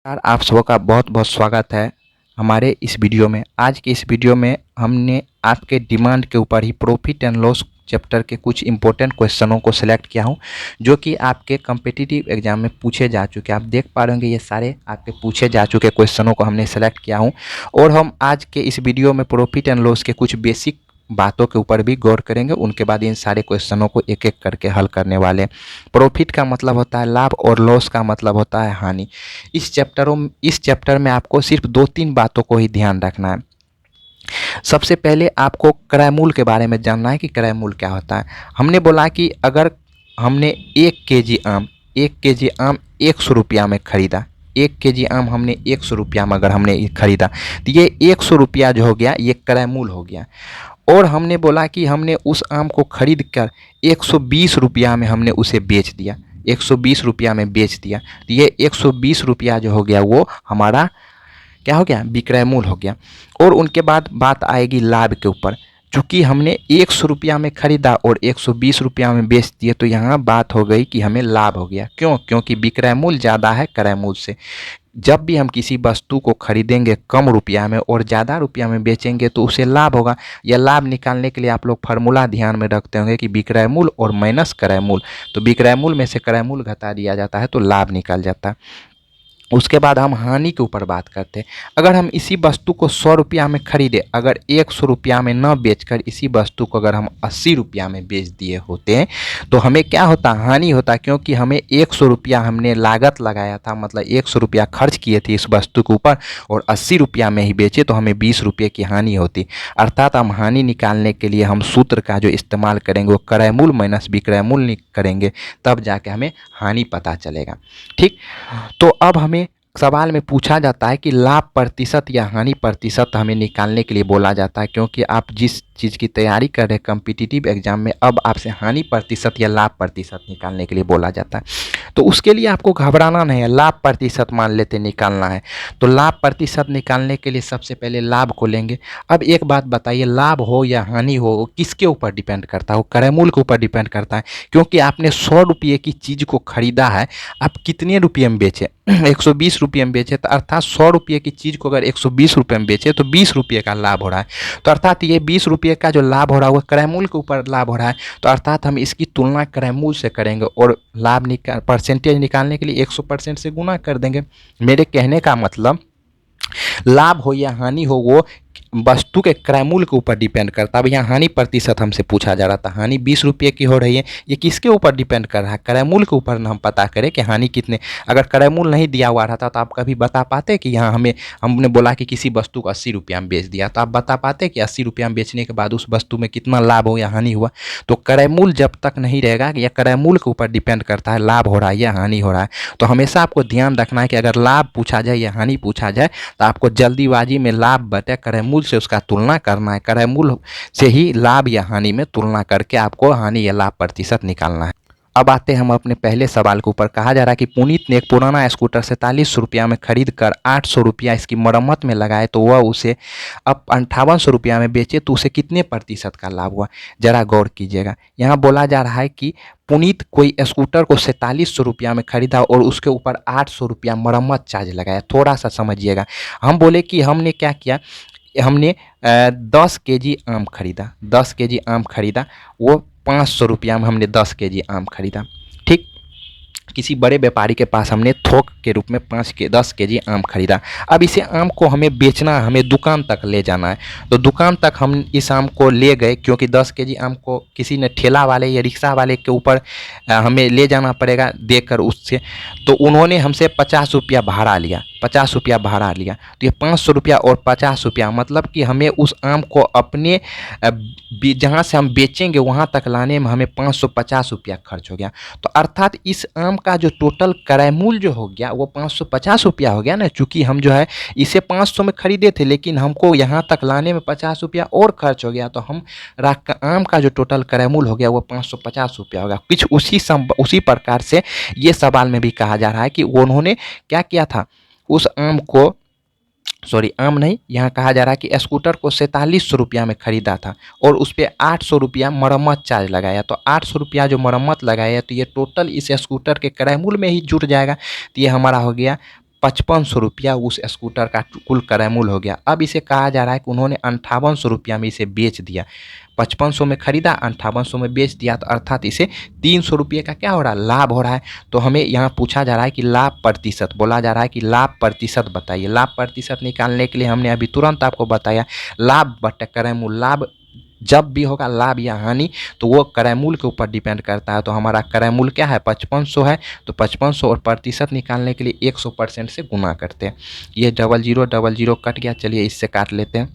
यार आप सबों का बहुत बहुत स्वागत है हमारे इस वीडियो में। आज के इस वीडियो में हमने आपके डिमांड के ऊपर ही प्रॉफिट एंड लॉस चैप्टर के कुछ इंपॉर्टेंट क्वेश्चनों को सिलेक्ट किया हूं, जो कि आपके कम्पिटिटिव एग्जाम में पूछे जा चुके हैं। आप देख पा रहे होंगे ये सारे आपके पूछे जा चुके क्वेश्चनों को हमने सेलेक्ट किया हूं, और हम आज के इस वीडियो में प्रॉफिट एंड लॉस के कुछ बेसिक बातों के ऊपर भी गौर करेंगे। उनके बाद इन सारे क्वेश्चनों को एक एक करके हल करने वाले हैं। प्रॉफिट का मतलब होता है लाभ और लॉस का मतलब होता है हानि। इस चैप्टर में आपको सिर्फ 2-3 बातों को ही ध्यान रखना है। सबसे पहले आपको क्रय मूल्य के बारे में जानना है कि क्रय मूल्य क्या होता है। हमने बोला कि अगर हमने 1 केजी आम 100 रुपया में खरीदा, 1 केजी आम हमने 100 रुपया में अगर हमने खरीदा, तो ये 100 रुपया जो हो गया ये क्रय मूल्य हो गया। और हमने बोला कि हमने उस आम को खरीद कर 120 रुपया में हमने उसे बेच दिया, 120 रुपया में बेच दिया, तो ये 120 रुपया जो हो गया वो हमारा क्या हो गया, विक्रय मूल्य हो गया। और उनके बाद बात आएगी लाभ के ऊपर। चूँकि हमने 100 रुपया में खरीदा और 120 रुपया में बेच दिए, तो यहाँ बात हो गई कि हमें लाभ हो गया। क्यों? क्योंकि विक्रय मूल्य ज़्यादा है क्रय मूल्य से। जब भी हम किसी वस्तु को खरीदेंगे कम रुपया में और ज़्यादा रुपया में बेचेंगे तो उसे लाभ होगा। यह लाभ निकालने के लिए आप लोग फार्मूला ध्यान में रखते होंगे कि विक्रय मूल्य और माइनस क्रय मूल्य। तो विक्रय मूल्य में से क्रय मूल्य घटा दिया जाता है तो लाभ निकल जाता है। उसके बाद हम हानि के ऊपर बात करते हैं। अगर हम इसी वस्तु को 100 रुपया में खरीदे, अगर 100 रुपया में न बेचकर इसी वस्तु को अगर हम 80 रुपया में बेच दिए होते हैं तो हमें क्या होता, हानि होता। क्योंकि हमें 100 रुपया हमने लागत लगाया था, मतलब 100 रुपया खर्च किए थे इस वस्तु के ऊपर, और 80 रुपया में ही बेचे तो हमें 20 रुपये की हानि होती। अर्थात हम हानि निकालने के लिए हम सूत्र का जो इस्तेमाल करेंगे वो क्रय मूल्य माइनस विक्रय मूल्य करेंगे, तब जाके हमें हानि पता चलेगा। ठीक, तो अब हमें सवाल में पूछा जाता है कि लाभ प्रतिशत या हानि प्रतिशत हमें निकालने के लिए बोला जाता है। क्योंकि आप जिस चीज़ की तैयारी कर रहे हैं कम्पिटिटिव एग्जाम में, अब आपसे हानि प्रतिशत या लाभ प्रतिशत निकालने के लिए बोला जाता है। तो उसके लिए आपको घबराना नहीं है, लाभ प्रतिशत मान लेते निकालना है। तो लाभ प्रतिशत निकालने के लिए सबसे पहले लाभ को लेंगे। अब एक बात बताइए, लाभ हो या हानि हो वो किसके ऊपर डिपेंड करता है? वो क्रय मूल्य के ऊपर डिपेंड करता है। क्योंकि आपने 100 रुपये की चीज़ को खरीदा है, आप कितने रुपये में बेचे? 120 रुपये में बेचे, तो अर्थात 100 रुपये की चीज़ को अगर 120 रुपये में बेचे तो 20 रुपये का लाभ हो रहा है। तो अर्थात ये 20 रुपये का जो लाभ हो रहा है वो क्रय मूल्य के ऊपर लाभ हो रहा है। तो अर्थात हम इसकी तुलना क्रय मूल्य से करेंगे और लाभ परसेंटेज निकालने के लिए 100% से गुना कर देंगे। मेरे कहने का मतलब लाभ हो या हानि हो वो वस्तु के क्रय मूल्य के ऊपर डिपेंड करता है। अब यहाँ हानि प्रतिशत हमसे पूछा जा रहा था, हानि 20 रुपये की हो रही है, ये किसके ऊपर डिपेंड कर रहा है? क्रय मूल्य के ऊपर ना हम पता करें कि हानि कितने। अगर क्रय मूल्य नहीं दिया हुआ रहता तो आप कभी बता पाते कि यहाँ हमने बोला कि किसी वस्तु को 80 रुपया में बेच दिया, तो आप बता पाते कि 80 रुपया में बेचने के बाद उस वस्तु में कितना लाभ हो या हानि हुआ? तो क्रय मूल्य जब तक नहीं रहेगा, या क्रय मूल्य के ऊपर डिपेंड करता है लाभ हो रहा है या हानि हो रहा है। तो हमेशा आपको ध्यान रखना है कि अगर लाभ पूछा जाए या हानि पूछा जाए तो आपको जल्दीबाजी में लाभ बटे क्रय मूल्य से उसका तुलना करना है। क्रय मूल्य से ही लाभ या हानि में तुलना करके आपको हानि या लाभ प्रतिशत निकालना है। अब आते हैं हम अपने पहले सवाल के ऊपर। कहा जा रहा है कि पुनीत ने एक पुराना स्कूटर 47 रुपया में खरीद कर 800 रुपया इसकी मरम्मत में लगाए, तो वह उसे अब 5800 रुपया में बेचे, तो उसे कितने प्रतिशत का लाभ हुआ? जरा गौर कीजिएगा। यहाँ बोला जा रहा है कि पुनीत कोई स्कूटर को 4700 रुपया में खरीदा और उसके ऊपर 800 रुपया मरम्मत चार्ज लगाया। थोड़ा सा समझिएगा। हम बोले कि हमने क्या किया, हमने 10 केजी आम खरीदा, 10 केजी आम खरीदा, वो 500 रुपया में हमने 10 केजी आम खरीदा। ठीक, किसी बड़े व्यापारी के पास हमने थोक के रूप में 10 केजी आम खरीदा। अब इसे आम को हमें बेचना, हमें दुकान तक ले जाना है। तो दुकान तक हम इस आम को ले गए, क्योंकि 10 केजी आम को किसी ने ठेला वाले या रिक्शा वाले के ऊपर हमें ले जाना पड़ेगा देकर उससे। तो उन्होंने हमसे 50 रुपया भाड़ा लिया, 50 रुपया भाड़ा लिया। तो ये 500 रुपया और 50 रुपया, मतलब कि हमें उस आम को अपने जहाँ से हम बेचेंगे वहाँ तक लाने में हमें 550 रुपया खर्च हो गया। तो अर्थात इस आम का जो टोटल क्रय मूल्य जो हो गया वो 550 रुपया हो गया ना। चूँकि हम जो है इसे 500 में खरीदे थे, लेकिन हमको यहाँ तक लाने में 50 रुपया और खर्च हो गया, तो हम आम का जो टोटल क्रय मूल्य हो गया वो 550 रुपया हो गया। कुछ उसी प्रकार से ये सवाल में भी कहा जा रहा है कि उन्होंने क्या किया था, उस आम को, सॉरी आम नहीं, यहाँ कहा जा रहा है कि स्कूटर को 4700 रुपया में खरीदा था और उस पर 800 रुपया मरम्मत चार्ज लगाया। तो 800 रुपया जो मरम्मत लगाया तो ये टोटल इस स्कूटर के क्रय मूल्य में ही जुड़ जाएगा। तो ये हमारा हो गया 5500 रुपया उस स्कूटर का कुल क्रय मूल्य हो गया। अब इसे कहा जा रहा है कि उन्होंने 5800 रुपया में इसे बेच दिया। 5500 में खरीदा, 5800 में बेच दिया, तो अर्थात इसे 300 रुपये का क्या हो रहा है, लाभ हो रहा है। तो हमें यहाँ पूछा जा रहा है कि लाभ प्रतिशत, बोला जा रहा है कि लाभ प्रतिशत बताइए। लाभ प्रतिशत निकालने के लिए हमने अभी तुरंत आपको बताया लाभ बटे क्रय मूल्य। लाभ जब भी होगा लाभ या हानि तो वो क्रय मूल्य के ऊपर डिपेंड करता है। तो हमारा क्रय मूल्य क्या है, 5500 है, तो 5500 और प्रतिशत निकालने के लिए 100% से गुना करते हैं। ये 0000 कट गया, चलिए इससे काट लेते हैं।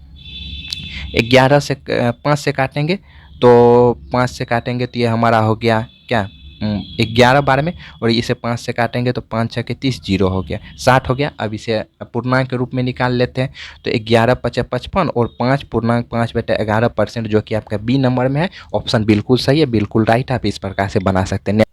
11 से 5 से काटेंगे तो 5 से काटेंगे तो ये हमारा हो गया क्या, 11 बार में, और इसे 5 से काटेंगे तो 5 6 के 30, 0 हो गया, 60 हो गया। अब इसे पूर्णांक के रूप में निकाल लेते हैं। तो 11 × 5 = 55 और 5.5/11% जो कि आपका बी नंबर में है। ऑप्शन बिल्कुल सही है, बिल्कुल राइट। आप इस प्रकार से बना सकते हैं।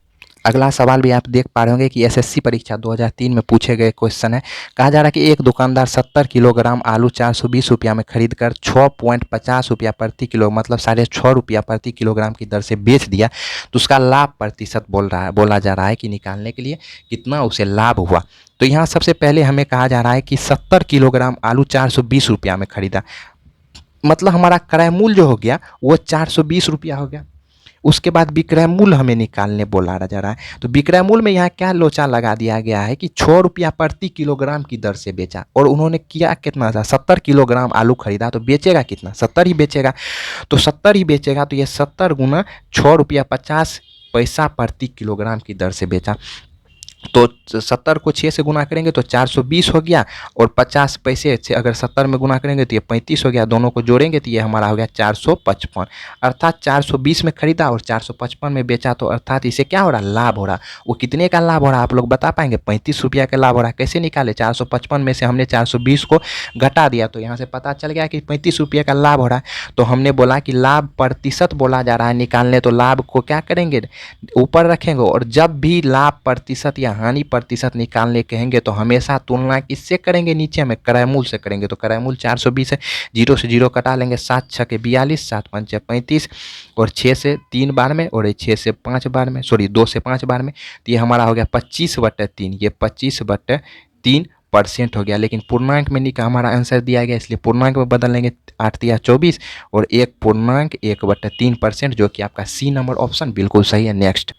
अगला सवाल भी आप देख पा रहे होंगे कि एसएससी परीक्षा 2003 में पूछे गए क्वेश्चन है। कहा जा रहा है कि एक दुकानदार 70 किलोग्राम आलू 420 रुपया में खरीद कर 6.50 रुपया प्रति किलो, मतलब 6.5 रुपया प्रति किलोग्राम की दर से बेच दिया, तो उसका लाभ प्रतिशत बोला जा रहा है कि निकालने के लिए कितना उसे लाभ हुआ। तो यहाँ सबसे पहले हमें कहा जा रहा है कि 70 किलोग्राम आलू 420 रुपया में खरीदा, मतलब हमारा क्रय मूल्य जो हो गया वो 420 रुपया हो गया। उसके बाद विक्रय मूल्य हमें निकालने बोला जा रहा है। तो विक्रय मूल्य में यहाँ क्या लोचा लगा दिया गया है कि 6 रुपया प्रति किलोग्राम की दर से बेचा, और उन्होंने किया कितना था, 70 किलोग्राम आलू खरीदा, तो बेचेगा कितना, 70 ही बेचेगा। तो 70 ही बेचेगा, तो ये 70 गुना 6 रुपया 50 पैसा प्रति किलोग्राम की दर से बेचा। तो 70 को 6 से गुना करेंगे तो 420 हो गया, और 50 पैसे से अगर 70 में गुना करेंगे तो ये 35 हो गया। दोनों को जोड़ेंगे तो ये हमारा हो गया 455। अर्थात 420 में खरीदा और 455 में बेचा, तो अर्थात इसे क्या हो रहा, लाभ हो रहा। वो कितने का लाभ हो रहा, आप लोग बता पाएंगे, 35 रुपया का लाभ हो रहा है। कैसे निकाले, 455 में से हमने 420 को घटा दिया, तो यहाँ से पता चल गया कि 35 रुपये का लाभ हो रहा है। तो हमने बोला कि लाभ प्रतिशत बोला जा रहा है निकालने, तो लाभ को क्या करेंगे, ऊपर रखेंगे, और जब भी लाभ प्रतिशत या हानि प्रतिशत निकालने कहेंगे तो हमेशा तुलना किससे करेंगे, नीचे में क्रय मूल्य से करेंगे। तो क्रय मूल्य 420 है, 0 से 0 कटा लेंगे, 7 6 के 42, 7 5 35, और 6 से 3 बार में, और 6 से 5 बार में, सॉरी 2 से 5 बार में, तो ये हमारा हो गया 25/3। ये 25/3% हो गया। लेकिन पूर्णांक में नहीं का हमारा आंसर दिया गया, इसलिए पूर्णांक में बदल लेंगे, 8 × 24 और 1.1/3%, जो कि आपका सी नंबर ऑप्शन बिल्कुल सही है। नेक्स्ट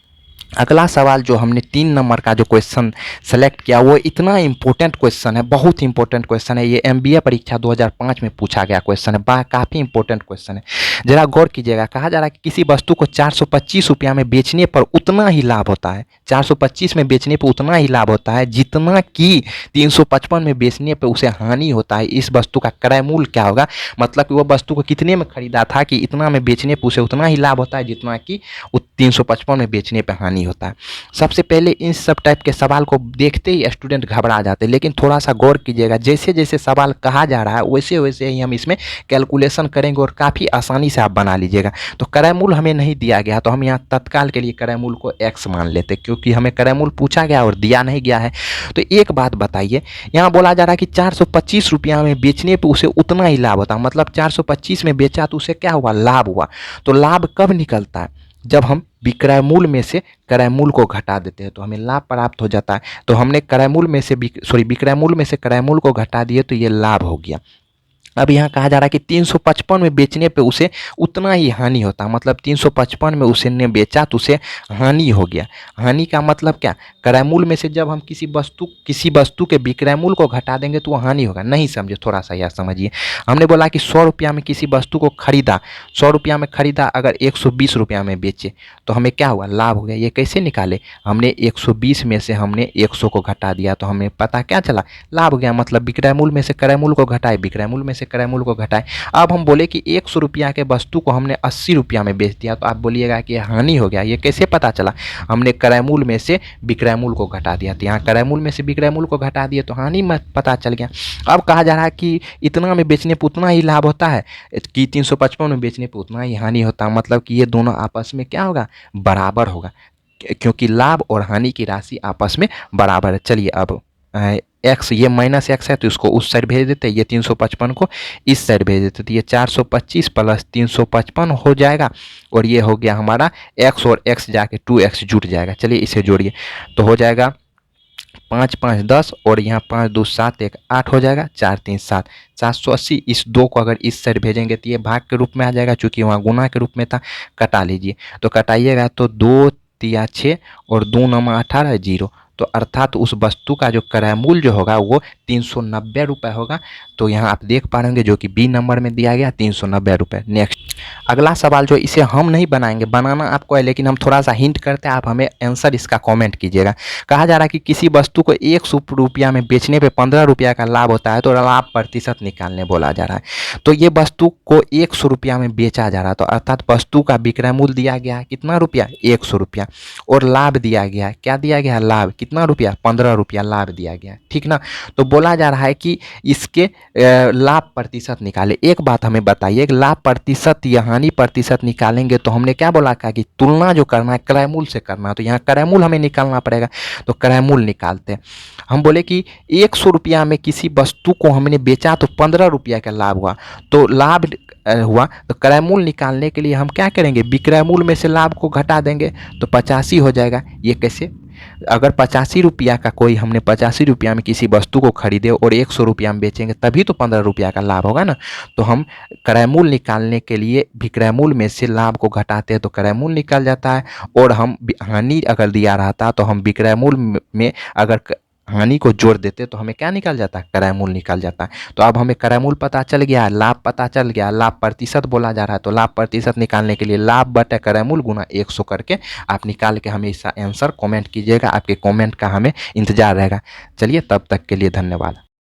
अगला सवाल जो हमने 3 नंबर का जो क्वेश्चन सेलेक्ट किया वो इतना इंपॉर्टेंट क्वेश्चन है, बहुत इंपॉर्टेंट क्वेश्चन है। ये एमबीए परीक्षा 2005 में पूछा गया क्वेश्चन है, काफ़ी इंपॉर्टेंट क्वेश्चन है, जरा गौर कीजिएगा। कहा जा रहा है कि किसी वस्तु को 425 रुपया में बेचने पर उतना ही लाभ होता है, 425 में बेचने पर उतना ही लाभ होता है जितना कि 355 में बेचने पर उसे हानि होता है। इस वस्तु का क्रय मूल्य क्या होगा, मतलब कि वो वस्तु को कितने में खरीदा था कि इतना में बेचने पर उसे उतना ही लाभ होता है जितना कि 355 में बेचने पर हानि होता है। सबसे पहले इन सब टाइप के सवाल को देखते ही स्टूडेंट घबरा जाते हैं, लेकिन थोड़ा सा गौर कीजिएगा, जैसे जैसे सवाल कहा जा रहा है वैसे वैसे ही हम इसमें कैलकुलेशन करेंगे और काफ़ी आसानी से आप बना लीजिएगा। तो क्रय मूल्य हमें नहीं दिया गया, तो हम यहाँ तत्काल के लिए क्रय मूल्य को x मान लेते, क्योंकि हमें क्रय मूल्य पूछा गया और दिया नहीं गया है। तो एक बात बताइए, यहाँ बोला जा रहा है कि 425 रुपया में बेचने पर उसे उतना ही लाभ होता है, मतलब 425 में बेचा तो उसे क्या हुआ, लाभ हुआ। तो लाभ कब निकलता है, जब हम विक्रय मूल्य में से क्रय मूल्य को घटा देते हैं तो हमें लाभ प्राप्त हो जाता है। तो हमने क्रय मूल्य में से विक्रय मूल्य में से क्रय मूल्य को घटा दिए, तो ये लाभ हो गया। अब यहाँ कहा जा रहा है कि 355 में बेचने पे उसे उतना ही हानि होता है, मतलब 355 में उसने बेचा तो उसे हानि हो गया। हानि का मतलब क्या, क्रय मूल्य में से जब हम किसी वस्तु के विक्रय मूल्य को घटा देंगे तो वो हानि होगा। नहीं समझे, थोड़ा सा यह समझिए। हमने बोला कि 100 रुपया में किसी वस्तु को खरीदा, 100 रुपया में खरीदा, अगर 120 रुपया में बेचे तो हमें क्या हुआ, लाभ हो गया। ये कैसे निकाले, हमने 120 में से हमने 100 को घटा दिया, तो हमें पता क्या चला, लाभ हो गया। मतलब विक्रय मूल्य में से क्रय मूल्य को घटाए, विक्रय मूल्य में से क्रय मूल्य को घटाए। अब हम बोले कि 100 रुपया के वस्तु को हमने 80 रुपया में बेच दिया, तो आप बोलिएगा कि हानि हो गया। ये कैसे पता चला, हमने क्रय मूल्य में से विक्रय मूल्य को घटा दिया, तो यहाँ क्रय मूल्य में से विक्रय मूल्य को घटा दिए तो हानि में पता चल गया। अब कहा जा रहा है कि इतना में बेचने पर उतना ही लाभ होता है कि 355 में बेचने पर उतना ही हानि होता है, मतलब कि ये दोनों आपस में क्या होगा, बराबर होगा, क्योंकि लाभ और हानि की राशि आपस में बराबर है। चलिए अब x, ये -x है तो इसको उस साइड भेज देते हैं, ये 355 को इस साइड भेज देते, तो ये 425 + 355 हो जाएगा, और ये हो गया हमारा x, और x जाके 2x जुट जाएगा। चलिए इसे जोड़िए, तो हो जाएगा 5 5 10 और यहाँ 5 2 7 1 8 हो जाएगा, 4 3 7 780। इस 2 को अगर इस साइड भेजेंगे तो ये भाग के रूप में आ जाएगा, चूँकि वहाँ गुना के रूप में था। कटा लीजिए, तो कटाइएगा तो 2 तिया 6 और 2 नमा 18 0। तो अर्थात उस वस्तु का जो क्रय मूल्य जो होगा वो 390 रुपये होगा। तो यहाँ आप देख पा रहे होंगे जो कि बी नंबर में दिया गया 390 रुपये। नेक्स्ट अगला सवाल जो इसे हम नहीं बनाएंगे, बनाना आपको है, लेकिन हम थोड़ा सा हिंट करते हैं, आप हमें आंसर इसका कमेंट कीजिएगा। कहा जा रहा है कि किसी वस्तु को 100 रुपया में बेचने पे 15 रुपया का लाभ होता है, तो लाभ प्रतिशत निकालने बोला जा रहा है। तो ये वस्तु को 100 रुपया में बेचा जा रहा है, तो अर्थात वस्तु का विक्रय मूल्य दिया गया है कितना रुपया, 100 रुपया, और लाभ दिया गया है, क्या दिया गया है, लाभ कितना रुपया, 15 रुपया लाभ दिया गया है, ठीक ना। तो बोला जा रहा है कि इसके लाभ प्रतिशत निकाले। एक बात हमें बताइए, लाभ प्रतिशत या हानि प्रतिशत निकालेंगे तो हमने क्या बोला था कि तुलना जो करना है क्रय मूल्य से करना है, तो यहाँ क्रय मूल्य हमें निकालना पड़ेगा। तो क्रय मूल्य निकालते हैं। हम बोले कि 100 रुपया में किसी वस्तु को हमने बेचा तो 15 रुपया का लाभ हुआ, तो लाभ हुआ, तो क्रय मूल्य निकालने के लिए हम क्या करेंगे, विक्रय मूल्य में से लाभ को घटा देंगे, तो 85 हो जाएगा। ये कैसे, अगर 85 रुपया का कोई हमने 85 रुपया में किसी वस्तु को खरीदे और 100 रुपया में बेचेंगे तभी तो 15 रुपया का लाभ होगा ना। तो हम क्रय मूल्य निकालने के लिए विक्रय मूल्य में से लाभ को घटाते हैं तो क्रय मूल्य निकल जाता है, और हम हानि अगर दिया रहता तो हम विक्रय मूल्य में अगर हानि को जोड़ देते तो हमें क्या निकल जाता है, क्रय मूल्य निकल जाता है। तो अब हमें क्रय मूल्य पता चल गया है, लाभ पता चल गया, लाभ प्रतिशत बोला जा रहा है, तो लाभ प्रतिशत निकालने के लिए लाभ बटे क्रय मूल्य गुना 100 करके आप निकाल के हमें इसका आंसर कमेंट कीजिएगा। आपके कमेंट का हमें इंतजार रहेगा। चलिए, तब तक के लिए धन्यवाद।